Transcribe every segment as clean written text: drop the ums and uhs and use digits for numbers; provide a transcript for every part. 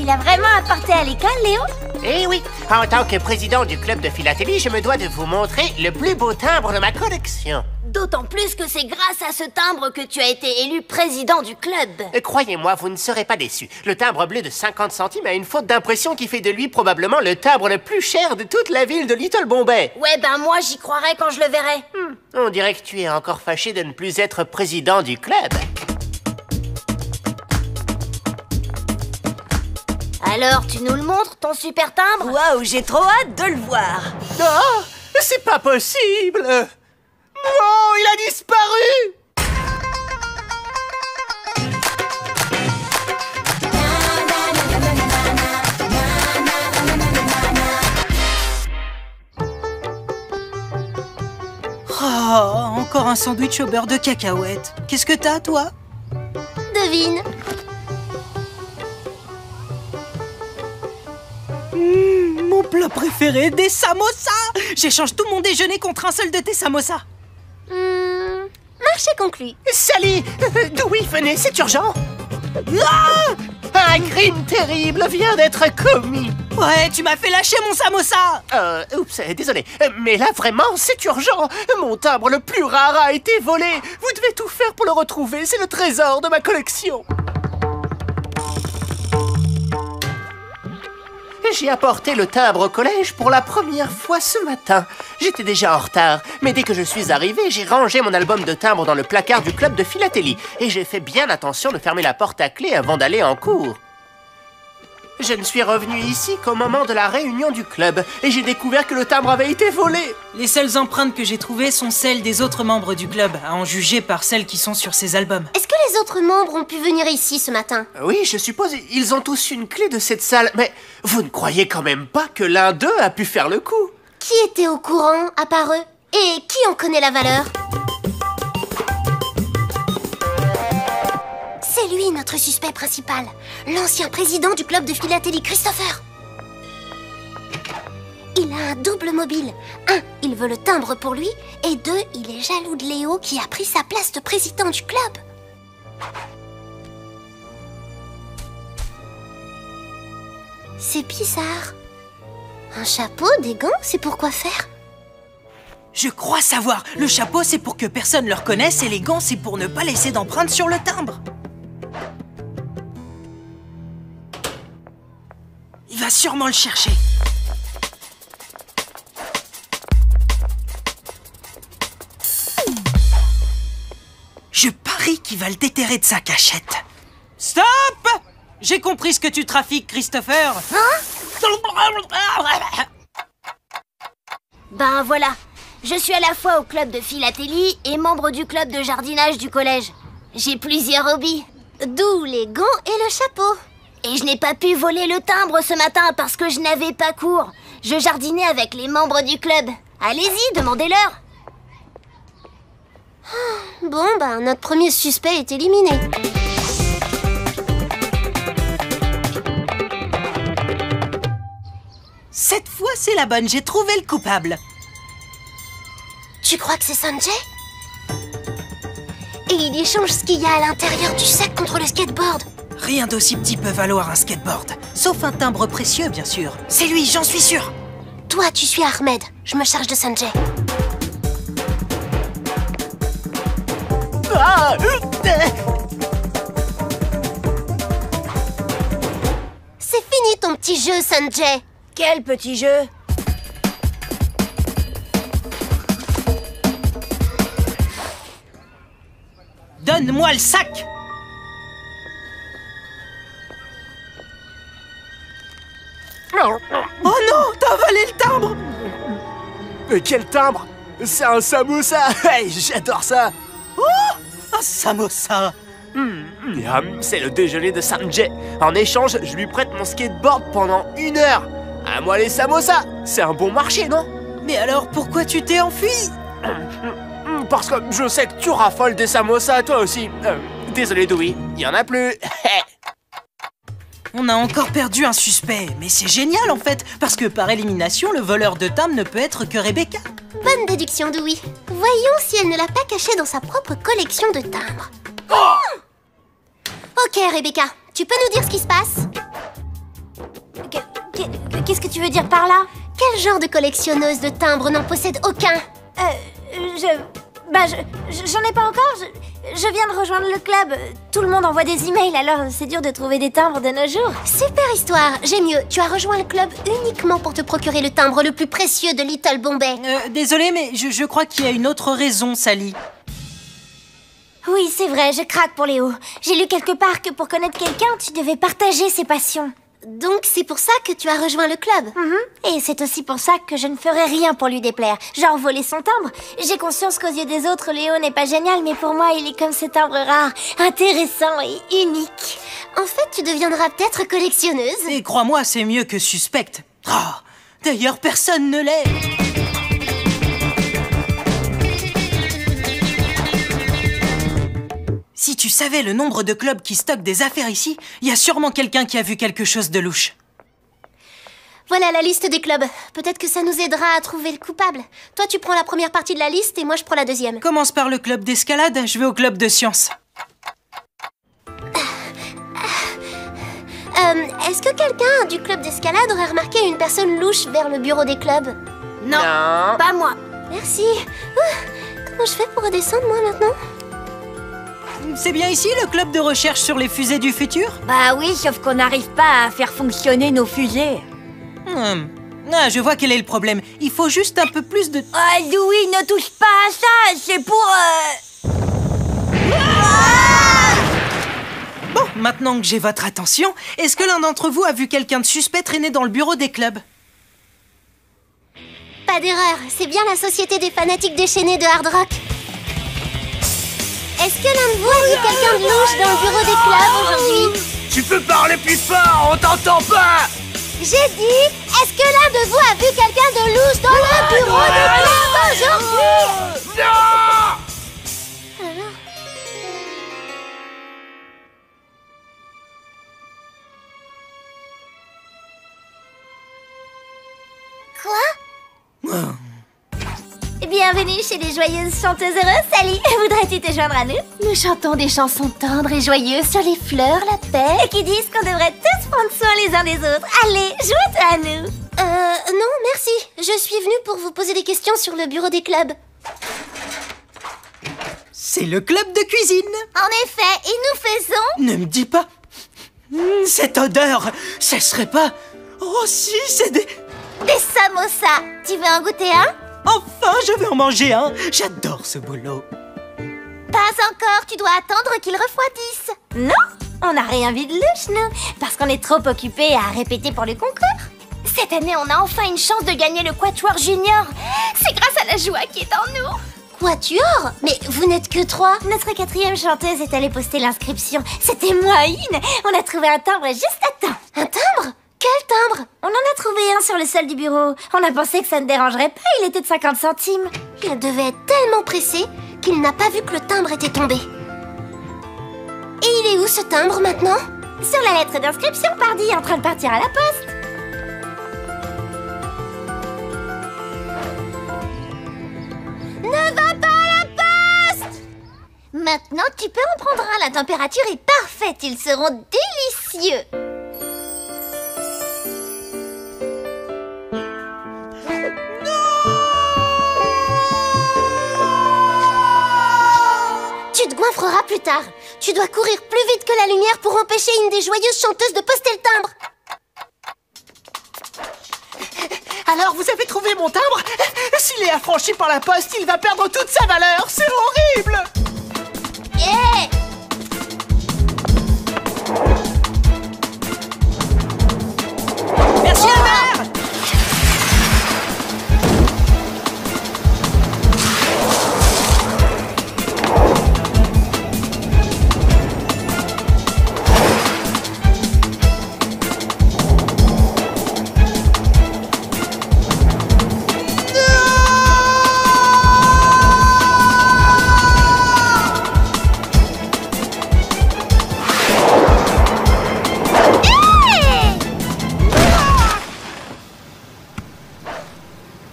Il a vraiment apporté à l'école, Léo? Eh oui, en tant que président du club de philatélie, je me dois de vous montrer le plus beau timbre de ma collection. D'autant plus que c'est grâce à ce timbre que tu as été élu président du club. Croyez-moi, vous ne serez pas déçus. Le timbre bleu de 50 centimes a une faute d'impression qui fait de lui probablement le timbre le plus cher de toute la ville de Little Bombay. Ouais, ben moi j'y croirais quand je le verrai. On dirait que tu es encore fâché de ne plus être président du club. Alors, tu nous le montres, ton super timbre? Waouh, j'ai trop hâte de le voir. Non, c'est pas possible. Non, il a disparu. Oh, encore un sandwich au beurre de cacahuète. Qu'est-ce que t'as, toi? Devine. Mon plat préféré, des samosas. J'échange tout mon déjeuner contre un seul de tes samosas. Marché conclu. Salut, Dewey, venez, c'est urgent. Ah! Un crime terrible vient d'être commis. Ouais, tu m'as fait lâcher mon samosa. Oups, désolé. Mais là, vraiment, c'est urgent. Mon timbre le plus rare a été volé. Vous devez tout faire pour le retrouver. C'est le trésor de ma collection. J'ai apporté le timbre au collège pour la première fois ce matin. J'étais déjà en retard, mais dès que je suis arrivé, j'ai rangé mon album de timbres dans le placard du club de philatélie et j'ai fait bien attention de fermer la porte à clé avant d'aller en cours. Je ne suis revenu ici qu'au moment de la réunion du club et j'ai découvert que le timbre avait été volé. Les seules empreintes que j'ai trouvées sont celles des autres membres du club, à en juger par celles qui sont sur ces albums. Est-ce que les autres membres ont pu venir ici ce matin? Oui, je suppose, ils ont tous une clé de cette salle, mais vous ne croyez quand même pas que l'un d'eux a pu faire le coup? Qui était au courant, à part eux? Et qui en connaît la valeur? C'est lui, notre suspect principal. L'ancien président du club de philatélie, Christopher. Il a un double mobile. 1, il veut le timbre pour lui. Et 2, il est jaloux de Léo qui a pris sa place de président du club. C'est bizarre. Un chapeau, des gants, c'est pour quoi faire? Je crois savoir. Le chapeau, c'est pour que personne le reconnaisse et les gants, c'est pour ne pas laisser d'empreinte sur le timbre. Il va sûrement le chercher. Je parie qu'il va le déterrer de sa cachette. Stop! J'ai compris ce que tu trafiques, Christopher. Ben voilà. Je suis à la fois au club de philatélie et membre du club de jardinage du collège. J'ai plusieurs hobbies, d'où les gants et le chapeau. Et je n'ai pas pu voler le timbre ce matin parce que je n'avais pas cours. Je jardinais avec les membres du club. Allez-y, demandez-leur. Bon, ben, notre premier suspect est éliminé. Cette fois, c'est la bonne. J'ai trouvé le coupable. Tu crois que c'est Sanjay? Et il échange ce qu'il y a à l'intérieur du sac contre le skateboard. Rien d'aussi petit peut valoir un skateboard. Sauf un timbre précieux, bien sûr. C'est lui, j'en suis sûr. Toi, tu suis Ahmed. Je me charge de Sanjay. Ah, C'est fini ton petit jeu, Sanjay. Quel petit jeu? Donne-moi le sac. Oh non, t'as avalé le timbre. quel timbre! C'est un samosa! Hey, j'adore ça! Oh, un samosa. C'est le déjeuner de Sanjay. En échange, je lui prête mon skateboard pendant 1 heure. À moi les samosas! C'est un bon marché, non? Mais alors, pourquoi tu t'es enfui? Parce que je sais que tu raffoles des samosas, toi aussi. Désolé, Dewey, il y en a plus. On a encore perdu un suspect, mais c'est génial en fait, parce que par élimination, le voleur de timbres ne peut être que Rebecca. Bonne déduction, Dewey. Voyons si elle ne l'a pas caché dans sa propre collection de timbres. Ok, Rebecca, tu peux nous dire ce qui se passe? qu'est-ce que tu veux dire par là? Quel genre de collectionneuse de timbres n'en possède aucun? J'en ai pas encore. Je viens de rejoindre le club. Tout le monde envoie des emails, alors c'est dur de trouver des timbres de nos jours. Super histoire. J'ai mieux. Tu as rejoint le club uniquement pour te procurer le timbre le plus précieux de Little Bombay. Désolé, mais je crois qu'il y a une autre raison, Sally. Oui, c'est vrai, je craque pour Léo. J'ai lu quelque part que pour connaître quelqu'un, tu devais partager ses passions. Donc c'est pour ça que tu as rejoint le club. Et c'est aussi pour ça que je ne ferai rien pour lui déplaire. Genre voler son timbre. J'ai conscience qu'aux yeux des autres, Léo n'est pas génial, mais pour moi, il est comme ce timbre rare, intéressant et unique. En fait, tu deviendras peut-être collectionneuse. Et crois-moi, c'est mieux que suspecte. Oh, d'ailleurs, personne ne l'est. Si tu savais le nombre de clubs qui stockent des affaires ici, il y a sûrement quelqu'un qui a vu quelque chose de louche. Voilà la liste des clubs. Peut-être que ça nous aidera à trouver le coupable. Toi, tu prends la première partie de la liste et moi, je prends la deuxième. Commence par le club d'escalade, je vais au club de sciences. Est-ce que quelqu'un du club d'escalade aurait remarqué une personne louche vers le bureau des clubs? Non. Pas moi. Merci. Comment je fais pour redescendre, moi, maintenant? C'est bien ici le club de recherche sur les fusées du futur? Bah oui, sauf qu'on n'arrive pas à faire fonctionner nos fusées. Ah, je vois quel est le problème. Il faut juste un peu plus de... Oh, Louis, ne touche pas à ça, c'est pour... Bon, maintenant que j'ai votre attention, est-ce que l'un d'entre vous a vu quelqu'un de suspect traîner dans le bureau des clubs? Pas d'erreur, c'est bien la société des fanatiques déchaînés de hard rock. Est-ce que l'un de vous a vu quelqu'un de louche dans le bureau des clubs aujourd'hui? Tu peux parler plus fort, on t'entend pas. J'ai dit, est-ce que l'un de vous a vu quelqu'un de louche dans le bureau des clubs aujourd'hui? Non. Alors... Quoi? Bienvenue chez les joyeuses chanteuses heureuses, Sally. Voudrais-tu te joindre à nous? Nous chantons des chansons tendres et joyeuses sur les fleurs, la paix, et qui disent qu'on devrait tous prendre soin les uns des autres. Allez, joins-toi à nous. Non, merci. Je suis venue pour vous poser des questions sur le bureau des clubs. C'est le club de cuisine. En effet, et nous faisons... Ne me dis pas. Cette odeur, ça serait pas... Oh si, c'est des... Des samosas. Tu veux en goûter un? Enfin, je vais en manger un. J'adore ce boulot. Pas encore, tu dois attendre qu'il refroidisse. Non, on n'a rien vu de louche, nous, parce qu'on est trop occupés à répéter pour le concours. Cette année, on a enfin une chance de gagner le Quatuor Junior. C'est grâce à la joie qui est en nous. Quatuor? Mais vous n'êtes que 3. Notre 4e chanteuse est allée poster l'inscription. C'était moi, In. On a trouvé un timbre juste à temps. Un timbre? Quel timbre? On en a trouvé un sur le sol du bureau. On a pensé que ça ne dérangerait pas, il était de 50 centimes. Il devait être tellement pressé qu'il n'a pas vu que le timbre était tombé. Et il est où ce timbre maintenant? Sur la lettre d'inscription, pardi, en train de partir à la poste. Ne va pas à la poste! Maintenant, tu peux en prendre un, la température est parfaite, ils seront délicieux. Tu te goinfreras plus tard. Tu dois courir plus vite que la lumière pour empêcher une des joyeuses chanteuses de poster le timbre. Alors, vous avez trouvé mon timbre? S'il est affranchi par la poste, il va perdre toute sa valeur. C'est horrible. Yeah! Merci, Albert.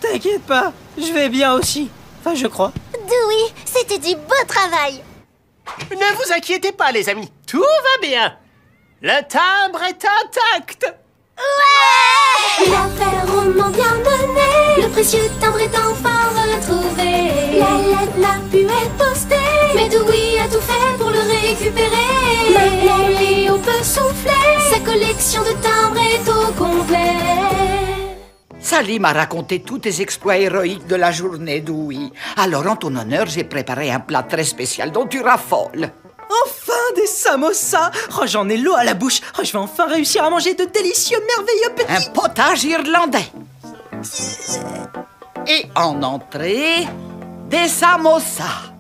T'inquiète pas, je vais bien aussi. Enfin, je crois. Dewey, c'était du beau travail. Ne vous inquiétez pas, les amis. Tout va bien. Le timbre est intact. Ouais! L'affaire rondement bien menée, le précieux timbre est enfin retrouvé. La lettre n'a pu être postée, mais Dewey a tout fait pour le récupérer. Maintenant Léo peut souffler, sa collection de timbres est au complet. Sally m'a raconté tous tes exploits héroïques de la journée, Dewey. Alors, en ton honneur, j'ai préparé un plat très spécial dont tu raffoles. Enfin, des samosas! Oh, j'en ai l'eau à la bouche. Oh, je vais enfin réussir à manger de délicieux, merveilleux petits... Un potage irlandais. Et en entrée, des samosas.